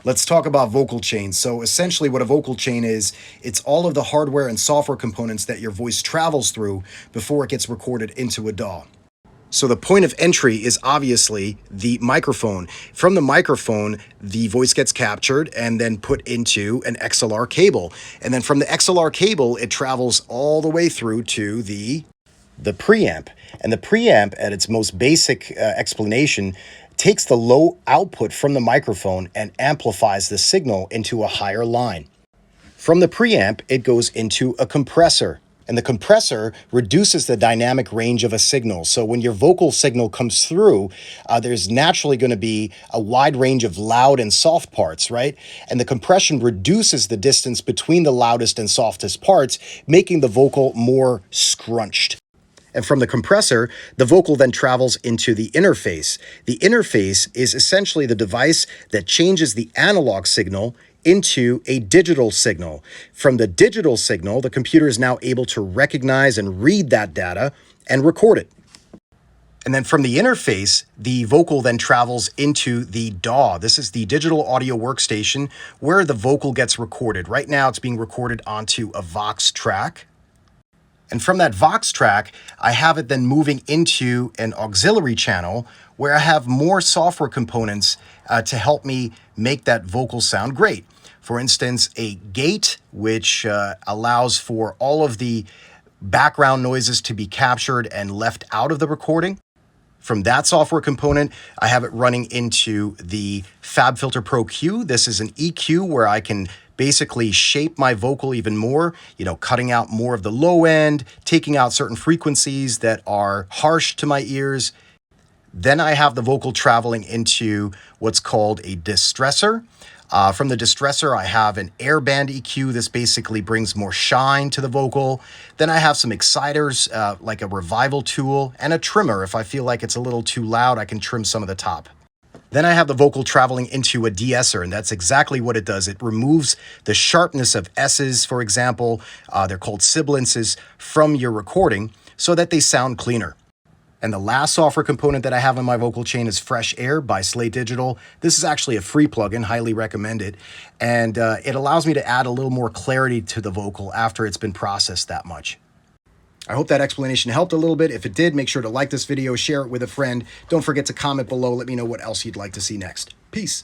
Let's talk about vocal chains. So essentially what a vocal chain is, it's all of the hardware and software components that your voice travels through before it gets recorded into a DAW. So the point of entry is obviously the microphone. From the microphone, the voice gets captured and then put into an XLR cable. And then from the XLR cable, it travels all the way through to the preamp. And the preamp, at its most basic explanation, takes the low output from the microphone and amplifies the signal into a higher line. From the preamp, it goes into a compressor. And the compressor reduces the dynamic range of a signal. So when your vocal signal comes through, there's naturally going to be a wide range of loud and soft parts, right? And the compression reduces the distance between the loudest and softest parts, making the vocal more scrunched. And from the compressor, the vocal then travels into the interface. The interface is essentially the device that changes the analog signal into a digital signal. From the digital signal, the computer is now able to recognize and read that data and record it. And then from the interface, the vocal then travels into the DAW. This is the digital audio workstation where the vocal gets recorded. Right now, it's being recorded onto a Vox track. And from that Vox track, I have it then moving into an auxiliary channel where I have more software components to help me make that vocal sound great. For instance, a gate, which allows for all of the background noises to be captured and left out of the recording. From that software component, I have it running into the FabFilter Pro Q. This is an EQ where I can basically shape my vocal even more, cutting out more of the low end, taking out certain frequencies that are harsh to my ears. Then I have the vocal traveling into what's called a Distressor. From the Distressor, I have an airband EQ. This basically brings more shine to the vocal. Then I have some exciters, like a revival tool, and a trimmer. If I feel like it's a little too loud, I can trim some of the top. Then I have the vocal traveling into a Deesser, and that's exactly what it does. It removes the sharpness of S's, for example. They're called sibilances from your recording so that they sound cleaner. And the last software component that I have in my vocal chain is Fresh Air by Slate Digital. This is actually a free plugin, highly recommend it. And it allows me to add a little more clarity to the vocal after it's been processed that much. I hope that explanation helped a little bit. If it did, make sure to like this video, share it with a friend. Don't forget to comment below. Let me know what else you'd like to see next. Peace.